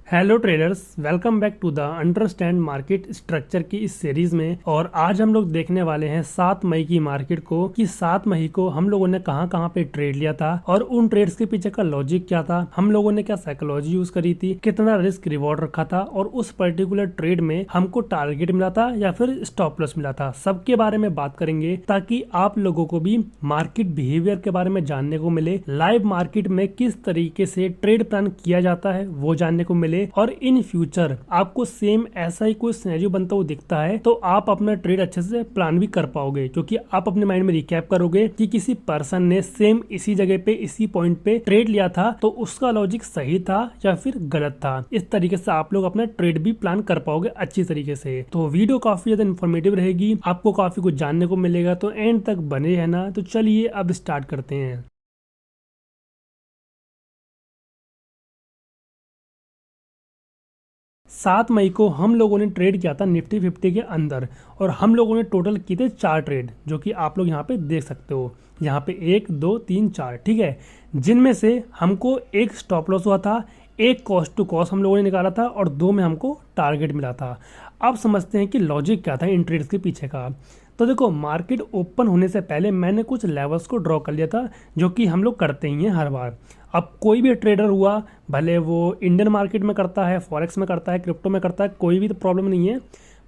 Hello traders, welcome back to the understand market structure की इस series में। और आज हम लोग देखने वाले हैं 7 मई की मार्केट को कि 7 मई को हम लोगों ने कहां कहां पे ट्रेड लिया था और उन ट्रेड्स के पीछे का लॉजिक क्या था, हम लोगों ने क्या साइकोलॉजी यूज करी थी, कितना रिस्क रिवॉर्ड रखा था और उस पर्टिकुलर ट्रेड में हमको टारगेट मिला था या फिर स्टॉप लॉस मिला था। सबके बारे में बात करेंगे ताकि आप लोगों को भी मार्केट बिहेवियर के बारे में जानने को मिले, लाइव मार्केट में किस तरीके से ट्रेड प्लान किया जाता है वो जानने को मिले। और इन फ्यूचर आपको सेम ऐसा ही कोई सिनेरियो बनता हुआ दिखता है तो आप अपना ट्रेड अच्छे से प्लान भी कर पाओगे, क्योंकि आप अपने माइंड में रिकैप करोगे कि किसी पर्सन ने सेम इसी जगह पे इसी पॉइंट पे ट्रेड लिया था तो उसका लॉजिक सही था या फिर गलत था। इस तरीके से आप लोग अपना ट्रेड भी प्लान कर पाओगे अच्छी तरीके से। तो वीडियो काफी ज्यादा इन्फॉर्मेटिव रहेगी, आपको काफी कुछ जानने को मिलेगा, तो एंड तक बने रहना। तो चलिए अब स्टार्ट करते हैं। 7 मई को हम लोगों ने ट्रेड किया था निफ्टी 50 के अंदर और हम लोगों ने टोटल किए थे 4 ट्रेड, जो कि आप लोग यहाँ पे देख सकते हो। यहाँ पे 1 2 3 4, ठीक है, जिनमें से हमको एक स्टॉप लॉस हुआ था, एक कॉस्ट टू कॉस्ट हम लोगों ने निकाला था और 2 में हमको टारगेट मिला था। अब समझते हैं कि लॉजिक क्या था इन ट्रेड्स के पीछे का। तो देखो, मार्केट ओपन होने से पहले मैंने कुछ लेवल्स को ड्रॉ कर लिया था, जो कि हम लोग करते ही हैं हर बार। अब कोई भी ट्रेडर हुआ, भले वो इंडियन मार्केट में करता है, फॉरेक्स में करता है, क्रिप्टो में करता है, कोई भी तो प्रॉब्लम नहीं है,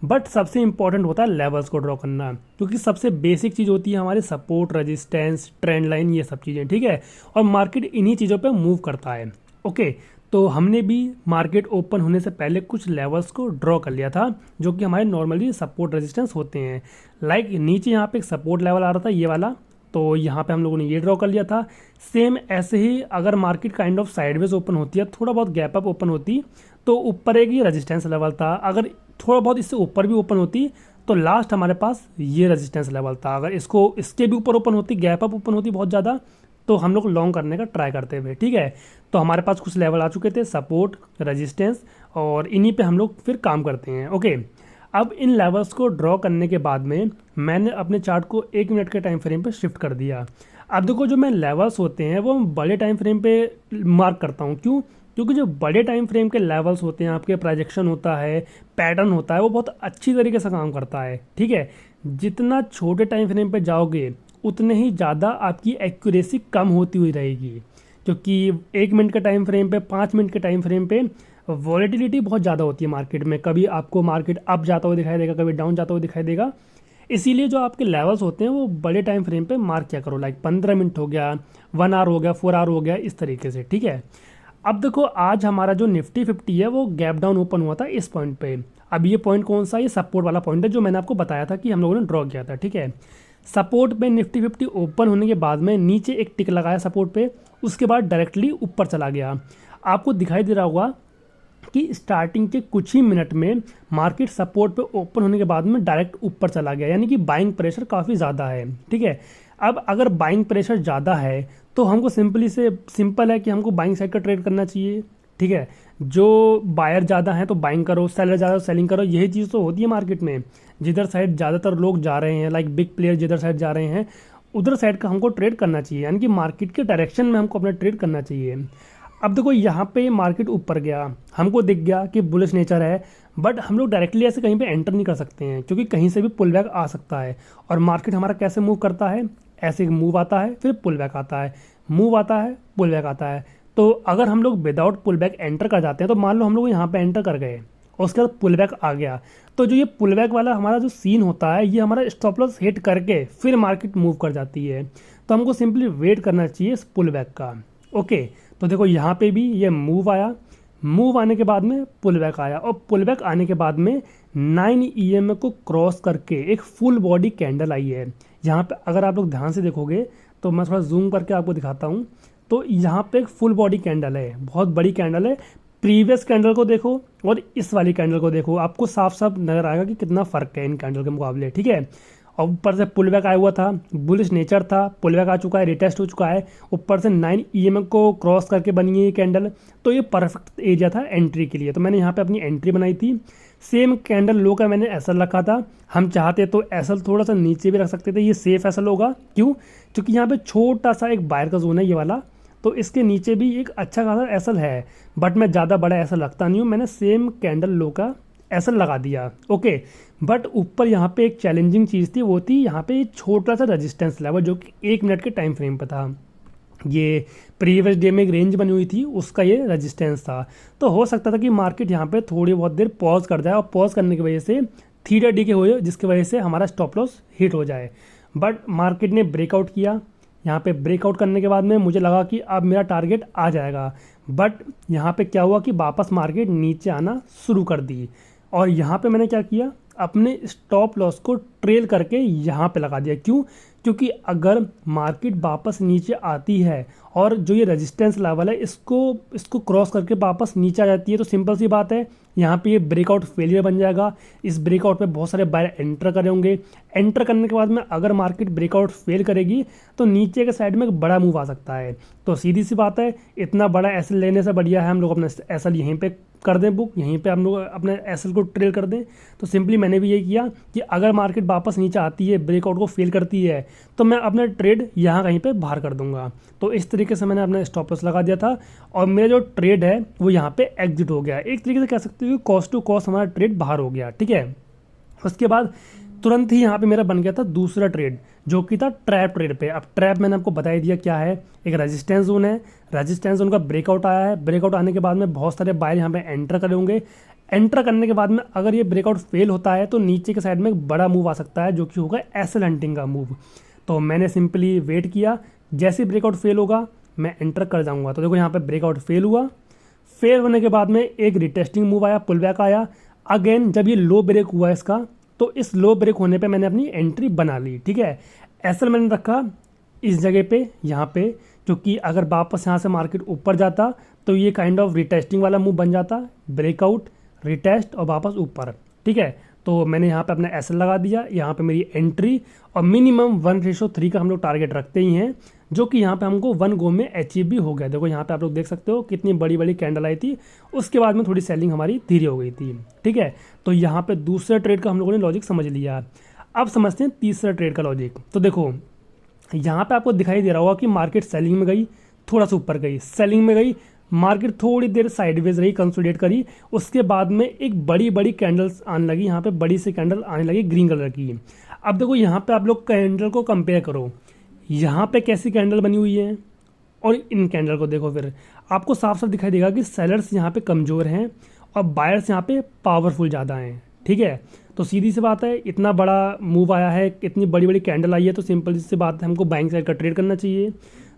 बट सबसे इंपॉर्टेंट होता है लेवल्स को ड्रॉ करना, क्योंकि सबसे बेसिक चीज़ होती है हमारे सपोर्ट, रेजिस्टेंस, ट्रेंड लाइन, ये सब चीज़ें, ठीक है। और मार्केट इन्हीं चीज़ों पे मूव करता है। ओके, तो हमने भी मार्केट ओपन होने से पहले कुछ लेवल्स को ड्रॉ कर लिया था, जो कि हमारे नॉर्मली सपोर्ट रेजिस्टेंस होते हैं। लाइक नीचे यहाँ पे एक सपोर्ट लेवल आ रहा था, ये वाला, तो यहाँ पे हम लोगों ने ये ड्रॉ कर लिया था। सेम ऐसे ही अगर market kind of sideways open होती है, थोड़ा बहुत गैप अप ओपन होती, तो ऊपर एक ये रेजिस्टेंस लेवल था। अगर थोड़ा बहुत इससे ऊपर भी ओपन होती तो लास्ट हमारे पास ये रेजिस्टेंस लेवल था। अगर इसको इसके भी ऊपर ओपन होती, गैप अप ओपन होती बहुत ज़्यादा, तो हम लोग लॉन्ग करने का ट्राई करते हुए, ठीक है। तो हमारे पास कुछ लेवल आ चुके थे, सपोर्ट, रेजिस्टेंस, और इन्हीं पे हम लोग फिर काम करते हैं। ओके, अब इन लेवल्स को ड्रॉ करने के बाद में मैंने अपने चार्ट को 1 मिनट के टाइम फ्रेम पे शिफ्ट कर दिया। अब देखो, जो मैं लेवल्स होते हैं वो बड़े टाइम फ्रेम पे मार्क करता हूँ। क्यों? क्योंकि जो बड़े टाइम फ्रेम के लेवल्स होते हैं, आपके प्रोजेक्शन होता है, पैटर्न होता है, वो बहुत अच्छी तरीके से काम करता है, ठीक है। जितना छोटे टाइम फ्रेम पे जाओगे उतने ही ज़्यादा आपकी एक्यूरेसी कम होती हुई रहेगी, क्योंकि 1 मिनट के टाइम फ्रेम पे, 5 मिनट के टाइम फ्रेम पे वॉलेटिलिटी बहुत ज़्यादा होती है मार्केट में। कभी आपको मार्केट अप जाता हुआ दिखाई देगा, कभी डाउन जाता हुआ दिखाई देगा। इसीलिए जो आपके लेवल्स होते हैं वो बड़े टाइम फ्रेम पे मार्क किया करो। लाइक 15 मिनट हो गया, 1 आवर हो गया, 4 आवर हो गया, इस तरीके से, ठीक है। अब देखो, आज हमारा जो निफ्टी 50 है वो गैप डाउन ओपन हुआ था इस पॉइंट पे। अब ये पॉइंट कौन सा? ये सपोर्ट वाला पॉइंट है जो मैंने आपको बताया था कि हम लोगों ने ड्रॉ किया था, ठीक है। सपोर्ट पे निफ्टी 50 ओपन होने के बाद में नीचे एक टिक लगाया सपोर्ट पे, उसके बाद डायरेक्टली ऊपर चला गया। आपको दिखाई दे रहा होगा कि स्टार्टिंग के कुछ ही मिनट में मार्केट सपोर्ट पे ओपन होने के बाद में डायरेक्ट ऊपर चला गया, यानी कि बाइंग प्रेशर काफ़ी ज़्यादा है, ठीक है। अब अगर बाइंग प्रेशर ज़्यादा है तो हमको सिंपल है कि हमको बाइंग साइड का ट्रेड करना चाहिए, ठीक है। जो बायर ज़्यादा है तो बाइंग करो, सेलर ज़्यादा सेलिंग करो, यही चीज़ तो होती है मार्केट में। जिधर साइड ज़्यादातर लोग जा रहे हैं, लाइक बिग प्लेयर जिधर साइड जा रहे हैं, उधर साइड का हमको ट्रेड करना चाहिए, यानी कि मार्केट के डायरेक्शन में हमको अपना ट्रेड करना चाहिए। अब देखो, यहाँ पे मार्केट ऊपर गया, हमको दिख गया कि बुलिश नेचर है, बट हम लोग डायरेक्टली ऐसे कहीं पे एंटर नहीं कर सकते हैं, क्योंकि कहीं से भी पुल बैक आ सकता है। और मार्केट हमारा कैसे मूव करता है? ऐसे मूव आता है, फिर पुल बैक आता है, मूव आता है, पुल बैक आता है। तो अगर हम लोग विदाउट पुल बैक एंटर कर जाते हैं, तो मान लो हम लोग यहाँ पे एंटर कर गए और उसके बाद पुल बैक आ गया, तो जो ये पुल बैक वाला हमारा जो सीन होता है, ये हमारा स्टॉप लॉस हिट करके फिर मार्केट मूव कर जाती है। तो हमको सिंपली वेट करना चाहिए इस पुल बैक का। ओके, तो देखो यहाँ पे भी ये मूव आया, मूव आने के बाद में पुल बैक आया, और पुल बैक आने के बाद में 9 EMA को क्रॉस करके एक फुल बॉडी कैंडल आई है। यहाँ पे अगर आप लोग ध्यान से देखोगे तो मैं थोड़ा जूम करके आपको दिखाता हूँ, तो यहाँ पे एक फुल बॉडी कैंडल है, बहुत बड़ी कैंडल है। प्रीवियस कैंडल को देखो और इस वाली कैंडल को देखो, आपको साफ साफ नजर आएगा कि कितना फर्क है इन कैंडल के मुकाबले, ठीक है। और ऊपर से पुल बैक आया हुआ था, बुलिश नेचर था, पुल बैक आ चुका है, रिटेस्ट हो चुका है, ऊपर से 9 EMA को क्रॉस करके बनी है ये कैंडल। तो ये परफेक्ट एरिया था एंट्री के लिए, तो मैंने यहाँ पे अपनी एंट्री बनाई थी। सेम कैंडल लो का मैंने एसएल रखा था, हम चाहते तो एसएल थोड़ा सा नीचे भी रख सकते थे, ये सेफ एसएल होगा। क्यों? क्योंकि यहाँ पे छोटा सा एक बायर का जोन है, ये वाला, तो इसके नीचे भी एक अच्छा खासा एसएल है, बट मैं ज़्यादा बड़ा एसएल रखता नहीं हूँ, मैंने सेम कैंडल लो का एसएल लगा दिया। ओके, बट ऊपर यहाँ पे एक चैलेंजिंग चीज़ थी, वो थी यहाँ पे छोटा सा रेजिस्टेंस लेवल जो कि 1 मिनट के टाइम फ्रेम पर था। ये प्रीवियस डे में एक रेंज बनी हुई थी, उसका ये रेजिस्टेंस था। तो हो सकता था कि मार्केट यहाँ पे थोड़ी बहुत देर पॉज कर जाए और पॉज करने की वजह से थीटा डी के हो, जिसकी वजह से हमारा स्टॉप लॉस हिट हो जाए। बट मार्केट ने ब्रेकआउट किया। यहाँ पे ब्रेकआउट करने के बाद में मुझे लगा कि अब मेरा टारगेट आ जाएगा, बट यहाँ पे क्या हुआ कि वापस मार्केट नीचे आना शुरू कर दी। और यहाँ पे मैंने क्या किया, अपने स्टॉप लॉस को ट्रेल करके यहाँ पे लगा दिया। क्यों? क्योंकि अगर मार्केट वापस नीचे आती है और जो ये रेजिस्टेंस लेवल है इसको क्रॉस करके वापस नीचे आ जाती है, तो सिंपल सी बात है, यहाँ पे ये ब्रेकआउट फेलियर बन जाएगा। इस ब्रेकआउट पे बहुत सारे बायर एंटर करे होंगे। एंटर करने के बाद में अगर मार्केट ब्रेकआउट फेल करेगी तो नीचे के साइड में एक बड़ा मूव आ सकता है। तो सीधी सी बात है, इतना बड़ा एसएल लेने से बढ़िया है हम लोग अपना एसएल यहीं पे कर दें बुक, यहीं पे हम लोग अपने एसएल को ट्रेल कर दें। तो सिंपली मैंने भी यही किया कि अगर मार्केट वापस नीचे आती है, ब्रेकआउट को फेल करती है, तो मैं अपना ट्रेड यहाँ कहीं पे बाहर कर दूंगा। तो इस तरीके से मैंने अपना स्टॉप लॉस लगा दिया था और मेरा जो ट्रेड है वो यहाँ पे एग्जिट हो गया। एक तरीके से कह सकते हो कि कॉस्ट टू कॉस्ट हमारा ट्रेड बाहर हो गया। ठीक है, उसके बाद तुरंत ही यहाँ पे मेरा बन गया था दूसरा ट्रेड, जो कि था ट्रैप ट्रेड पे। अब ट्रैप मैंने आपको बता ही दिया क्या है, एक रेजिस्टेंस जोन है। रेजिस्टेंस जोन का ब्रेकआउट आया है, ब्रेकआउट आने के बाद में बहुत सारे बायर यहाँ पे एंटर करे होंगे। एंटर करने के बाद में अगर ये ब्रेकआउट फेल होता है तो नीचे के साइड में एक बड़ा मूव आ सकता है, जो कि होगा एसएल हंटिंग का मूव। तो मैंने सिंपली वेट किया, जैसे ही ब्रेकआउट फेल होगा मैं एंटर कर जाऊँगा। तो देखो यहाँ पर ब्रेकआउट फेल हुआ, फेल होने के बाद में एक रिटेस्टिंग मूव आया, पुल बैक आया। अगेन जब ये लो ब्रेक हुआ इसका, तो इस लो ब्रेक होने पे मैंने अपनी एंट्री बना ली। ठीक है, एसएल मैंने रखा इस जगह पे, यहाँ पे, क्योंकि अगर वापस यहाँ से मार्केट ऊपर जाता तो ये काइंड ऑफ रिटेस्टिंग वाला मूव बन जाता, ब्रेकआउट, रिटेस्ट और वापस ऊपर। ठीक है, तो मैंने यहाँ पे अपना एसएल लगा दिया, यहाँ पे मेरी एंट्री, और मिनिमम 1:3 का हम लोग टारगेट रखते ही हैं, जो कि यहाँ पे हमको 1 गो में अचीव भी हो गया। देखो यहाँ पे आप लोग देख सकते हो कितनी बड़ी बड़ी कैंडल आई थी, उसके बाद में थोड़ी सेलिंग हमारी धीरे हो गई थी। ठीक है, तो यहाँ पे दूसरे ट्रेड का हम लोगों ने लॉजिक समझ लिया। अब समझते हैं तीसरा ट्रेड का लॉजिक। तो देखो यहाँ पे आपको दिखाई दे रहा होगा कि मार्केट सेलिंग में गई, थोड़ा सा ऊपर गई, सेलिंग में गई, मार्केट थोड़ी देर साइडवेज रही, कंसोलिडेट करी, उसके बाद में एक बड़ी बड़ी कैंडल्स आने लगी, यहाँ पे बड़ी सी कैंडल आने लगी ग्रीन कलर की। अब देखो यहाँ पे आप लोग कैंडल को कंपेयर करो, यहाँ पे कैसी कैंडल बनी हुई है और इन कैंडल को देखो, फिर आपको साफ साफ दिखाई देगा कि सेलर्स यहाँ पे कमज़ोर हैं और बायर्स यहाँ पे पावरफुल ज़्यादा हैं। ठीक है, तो सीधी सी बात है, इतना बड़ा मूव आया है, इतनी बड़ी बड़ी कैंडल आई है, तो सिंपल सी बात है हमको बाइंग साइड का ट्रेड करना चाहिए।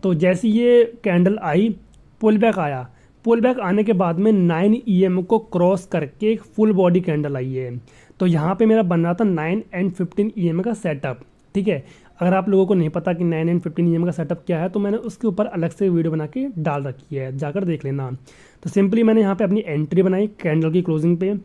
तो जैसी ये कैंडल आई, पुल बैक आया, पुल बैक आने के बाद में 9 EM को क्रॉस करके एक फुल बॉडी कैंडल आई है। तो यहाँ पे मेरा बन रहा था 9 and 15 EM का सेटअप। ठीक है, अगर आप लोगों को नहीं पता कि 9 and 15 EM का सेटअप क्या है, तो मैंने उसके ऊपर अलग से वीडियो बना के डाल रखी है, जाकर देख लेना। तो सिंपली मैंने यहाँ पे अपनी एंट्री बनाई कैंडल की क्लोजिंग पे,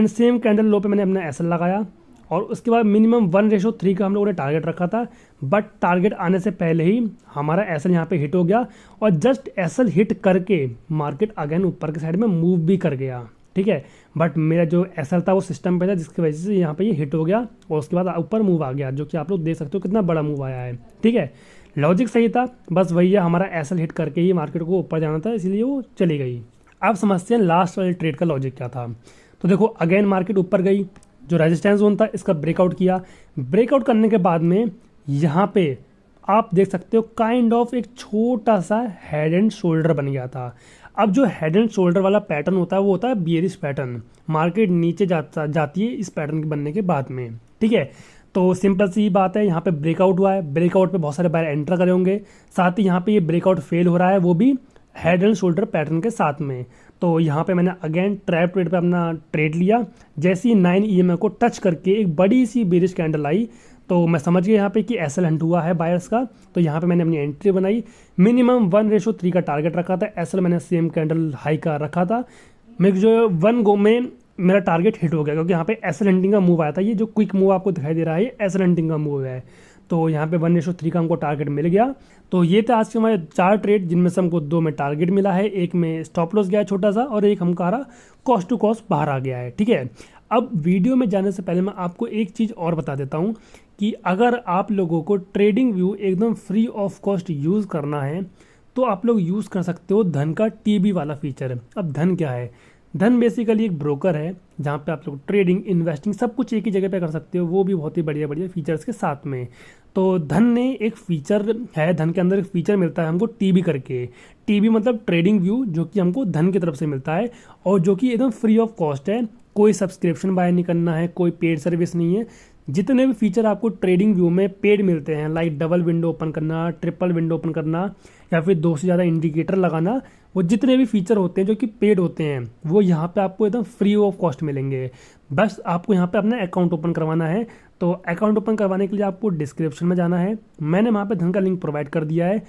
सेम कैंडल लो पे मैंने अपना एसएल लगाया, और उसके बाद मिनिमम 1:3 का हम लोगों ने टारगेट रखा था, बट टारगेट आने से पहले ही हमारा एसएल यहाँ पे हिट हो गया, और जस्ट एसएल हिट करके मार्केट अगेन ऊपर के साइड में मूव भी कर गया। ठीक है, बट मेरा जो एसएल था वो सिस्टम पे था, जिसकी वजह से यहाँ पे ये हिट हो गया और उसके बाद ऊपर मूव आ गया, जो कि आप लोग देख सकते हो कितना बड़ा मूव आया है। ठीक है, लॉजिक सही था, बस वही है, हमारा एसएल हिट करके ही मार्केट को ऊपर जाना था, इसलिए वो चली गई। अब समझते हैं लास्ट वाले ट्रेड का लॉजिक क्या था। तो देखो अगेन मार्केट ऊपर गई, जो रेजिस्टेंस जोन था इसका ब्रेकआउट किया, ब्रेकआउट करने के बाद में यहाँ पे आप देख सकते हो काइंड ऑफ एक छोटा सा हेड एंड शोल्डर बन गया था। अब जो हेड एंड शोल्डर वाला पैटर्न होता है वो होता है बियरिश पैटर्न, मार्केट नीचे जाती है इस पैटर्न के बनने के बाद में। ठीक है, तो सिंपल सी बात है, यहाँ पे ब्रेकआउट हुआ है, ब्रेकआउट पे बहुत सारे बायर एंटर करे होंगे, साथ ही यहाँ पे ये ब्रेकआउट फेल हो रहा है, वो भी हेड एंड शोल्डर पैटर्न के साथ में। तो यहाँ पे मैंने अगेन ट्रैप ट्रेड पे अपना ट्रेड लिया, जैसे ही 9 EM को टच करके एक बड़ी सी बेरिश कैंडल आई, तो मैं समझ गया यहाँ पे कि एसएल हंट हुआ है बायर्स का। तो यहाँ पे मैंने अपनी एंट्री बनाई, मिनिमम 1:3 का टारगेट रखा था, एसएल मैंने सेम कैंडल हाई का रखा था। मेरे जो 1 गो में मेरा टारगेट हिट हो गया, क्योंकि यहाँ पे एसएल हंटिंग का मूव आया था, ये जो क्विक मूव आपको दिखाई दे रहा है ये एसएल हंटिंग का मूव है। तो यहाँ पे 1:3 का हमको टारगेट मिल गया। तो ये थे आज के हमारे 4 ट्रेड, जिनमें से हमको 2 में टारगेट मिला है, एक में स्टॉप लॉस गया है छोटा सा, और एक हमारा कॉस्ट टू कॉस्ट बाहर आ गया है। ठीक है, अब वीडियो में जाने से पहले मैं आपको एक चीज़ और बता देता हूँ कि अगर आप लोगों को ट्रेडिंग व्यू एकदम फ्री ऑफ कॉस्ट यूज़ करना है, तो आप लोग यूज़ कर सकते हो धन का टीबी वाला फीचर। अब धन क्या है? धन बेसिकली एक ब्रोकर है जहाँ पे आप लोग ट्रेडिंग, इन्वेस्टिंग सब कुछ एक ही जगह पे कर सकते हो, वो भी बहुत ही बढ़िया बढ़िया फीचर्स के साथ में। तो धन ने एक फीचर है, धन के अंदर एक फीचर मिलता है हमको टीबी करके। टीबी मतलब ट्रेडिंग व्यू, जो कि हमको धन की तरफ से मिलता है और जो कि एकदम फ्री ऑफ कॉस्ट है। कोई सब्सक्रिप्शन बाय नहीं करना है, कोई पेड सर्विस नहीं है। जितने भी फीचर आपको ट्रेडिंग व्यू में पेड मिलते हैं, लाइक डबल विंडो ओपन करना, ट्रिपल विंडो ओपन करना, या फिर 2 से ज़्यादा इंडिकेटर लगाना, वो जितने भी फीचर होते हैं जो कि पेड होते हैं, वो यहाँ पे आपको एकदम फ्री ऑफ कॉस्ट मिलेंगे। बस आपको यहाँ पे अपना अकाउंट ओपन करवाना है। तो अकाउंट ओपन करवाने के लिए आपको डिस्क्रिप्शन में जाना है, मैंने वहाँ पे धन का लिंक प्रोवाइड कर दिया है।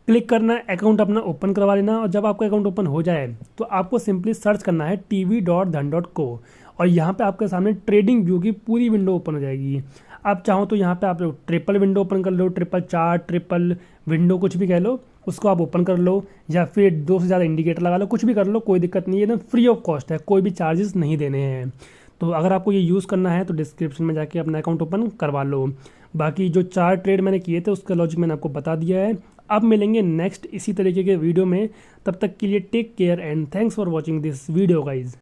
क्लिक करना है, अकाउंट अपना ओपन करवा लेना, और जब आपका अकाउंट ओपन हो जाए तो आपको सिंपली सर्च करना है tv.dhan.co, और यहाँ पे आपके सामने ट्रेडिंग व्यू की पूरी विंडो ओपन हो जाएगी। आप चाहो तो यहाँ पे आप लोग ट्रिपल विंडो ओपन कर लो, ट्रिपल चार्ट, ट्रिपल विंडो कुछ भी कह लो, उसको आप ओपन कर लो, या फिर 2 से ज़्यादा इंडिकेटर लगा लो, कुछ भी कर लो, कोई दिक्कत नहीं है, एकदम फ्री ऑफ कॉस्ट है, कोई भी चार्जेस नहीं देने हैं। तो अगर आपको ये यूज़ करना है तो डिस्क्रिप्शन में जाके अपना अकाउंट ओपन करवा लो। बाकी जो 4 ट्रेड मैंने किए थे उसका लॉजिक मैंने आपको बता दिया है। अब मिलेंगे नेक्स्ट इसी तरीके के वीडियो में, तब तक के लिए take care and thanks for watching this video guys.